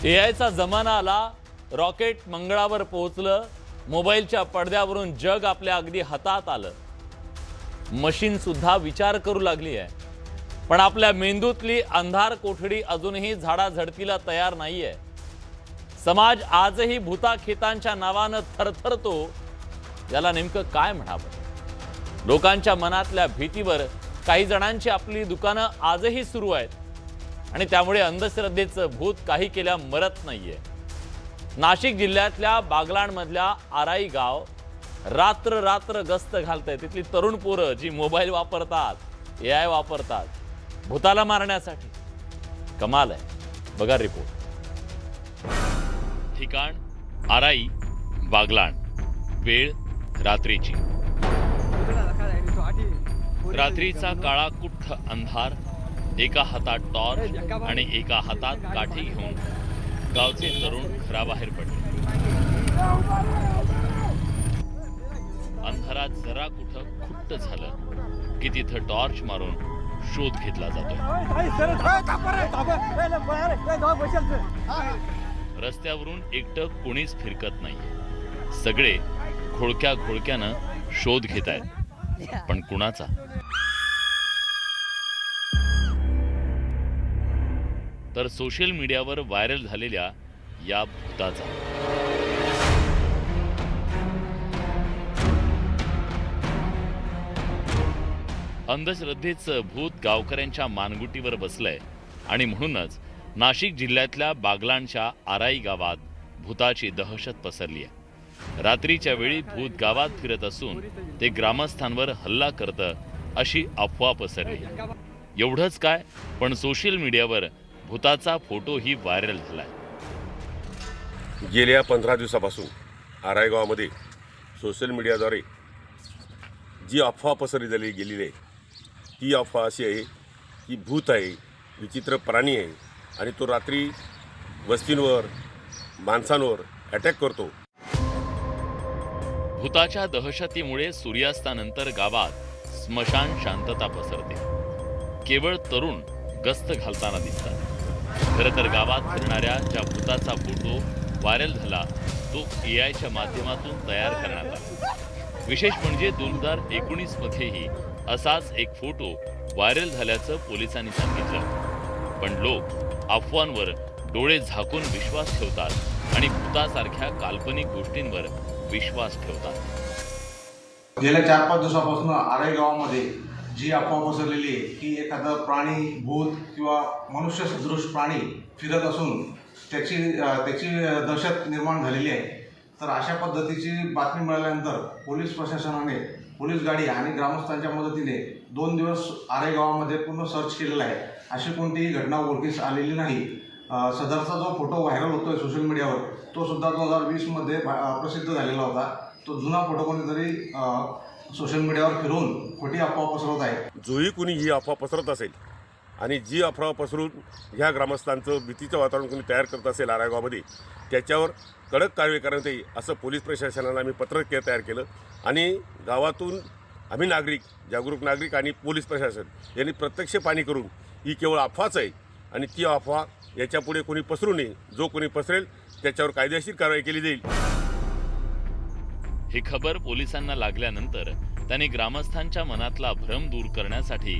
एआयचा जमाना आला, रॉकेट मंगळावर पोहोचलं, मोबाईलच्या पडद्यावरून जग आपल्या अगदी हातात आलं. मशीन सुद्धा विचार करू लागली आहे, पण आपल्या मेंदूतली अंधार कोठडी अजूनही झाडाझडतीला तयार नाहीये. समाज आजही भूताखेतांच्या नावानं थरथरतो. याला नेमकं काय म्हणावं? लोकांच्या मनातल्या भीतीवर काही जणांची आपली दुकानं आजही सुरू आहेत आणि त्यामुळे अंधश्रद्धेचं भूत काही केल्या मरत नाहीये. नाशिक जिल्ह्यातल्या बागलाणमधल्या आराई गाव रात्र रात्र गस्त घालतंय. तिथली तरुण पोरं जी मोबाईल वापरतात, एआय वापरतात भूताला मारण्यासाठी. कमाल आहे. बघा रिपोर्ट. ठिकाण आराई, बागलाण. वेळ रात्रीची. रात्रीचा काळा कुठ्ठ अंधार. एका हातात टॉर्च आणि एका हातात काठी घेऊन गावचे तरुण घराबाहेर पडले. अंधारात जरा कुठं खुट्ट झालं की तिथं टॉर्च मारून शोध घेतला जातो. रस्त्यावरून एकटं कोणीच फिरकत नाही. सगळे घोळक्या घोळक्यानं शोध घेत आहेत, पण कुणाचा? तर सोशल मीडियावर व्हायरल झालेल्या या भूताचा. अंधश्रद्धेचं भूत गावकऱ्यांच्या मानगुटीवर बसलंय आणि म्हणूनच नाशिक जिल्ह्यातल्या बागलाणच्या आराई गावात भूताची दहशत पसरली आहे. रात्रीच्या वेळी भूत गावात फिरत असून ते ग्रामस्थांवर हल्ला करतं अशी अफवा पसरली. एवढंच काय, पण सोशल मीडियावर भूताचा फोटोही व्हायरल झालाय. गेल्या 15 दिवसापासून आराई गावामध्ये सोशल मीडियाद्वारे जी अफवा पसरली गेलेली आहे ती अफवा अशी आहे की भूत आहे, विचित्र प्राणी आहे आणि तो रात्री वस्तींवर माणसांवर अटॅक करतो. भूताच्या दहशतीमुळे सूर्यास्तानंतर गावात स्मशान शांतता पसरते. केवळ तरुण गस्त घालताना दिसतात. खरं तर गावात फिरणाऱ्या ज्या भूताचा फोटो व्हायरल झाला तो एआयच्या माध्यमातून तयार करण्यात आला. विशेष म्हणजे 2019 मध्येही असाच एक फोटो व्हायरल झाल्याचं पोलिसांनी सांगितलं. पण लोक अफवांवर डोळे झाकून विश्वास ठेवतात आणि भूतासारख्या काल्पनिक गोष्टींवर विश्वास ठेवतात. गेल्या 4-5 दिवसापासून आराई गावामध्ये जी अफवा पसरलेली आहे की एखादा प्राणी, भूत किंवा मनुष्य सदृश प्राणी फिरत असून त्याची दहशत निर्माण झालेली आहे. तर अशा पद्धतीची बातमी मिळाल्यानंतर पोलीस प्रशासनाने पोलीस गाडी आणि ग्रामस्थांच्या मदतीने 2 दिवस आराई गावामध्ये पूर्ण सर्च केलेला आहे. अशी कोणतीही घटना उघडकीस आलेली नाही. सदरचा जो फोटो व्हायरल होतोय सोशल मीडियावर तो सुद्धा 2020 मध्ये प्रसिद्ध झालेला होता. तो जुना फोटो कोणीतरी सोशल मीडियावर फिरवून खोटी अफवा पसरवत आहे. जोही कोणी ही अफवा पसरत असेल आणि जी अफवा पसरून ह्या ग्रामस्थांचं भीतीचं वातावरण कोणी तयार करत असेल आराई गावामध्ये, त्याच्यावर कडक कारवाई करण्यात येईल असं पोलीस प्रशासनाला आम्ही पत्र तयार केलं. आणि गावातून आम्ही नागरिक, जागरूक नागरिक आणि पोलीस प्रशासन यांनी प्रत्यक्ष पाहणी करून ही केवळ अफवाच आहे आणि ती अफवा याच्यापुढे कोणी पसरू नये. जो कोणी पसरेल त्याच्यावर कायदेशीर कारवाई केली जाईल. ही खबर पोलिसांना लागल्यानंतर त्यांनी ग्रामस्थांच्या मनातला भ्रम दूर करण्यासाठी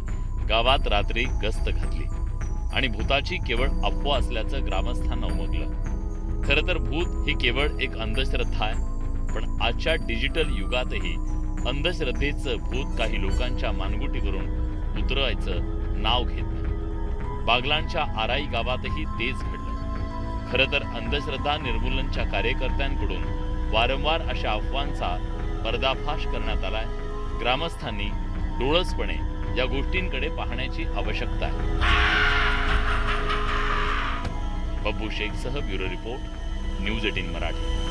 गावात रात्री गस्त घातली आणि भूताची केवळ अफवा असल्याचं ग्रामस्थांना उमगलं. खरं तर भूत ही केवळ एक अंधश्रद्धा आहे, पण आजच्या डिजिटल युगातही अंधश्रद्धेचं भूत काही लोकांच्या मानगुटीवरून उतरवायचं नाव घेत नाही. बागलाणच्या आराई गावातही तेच घडलं. खरं तर अंधश्रद्धा निर्मूलनच्या कार्यकर्त्यांकडून वारंवार अशा अफवांचा पर्दाफाश करण्यात आलाय. ग्रामस्थांनी डोळसपणे या गोष्टींकडे पाहण्याची आवश्यकता आहे. बब्बू शेखसह ब्युरो रिपोर्ट, न्यूज 18 मराठी.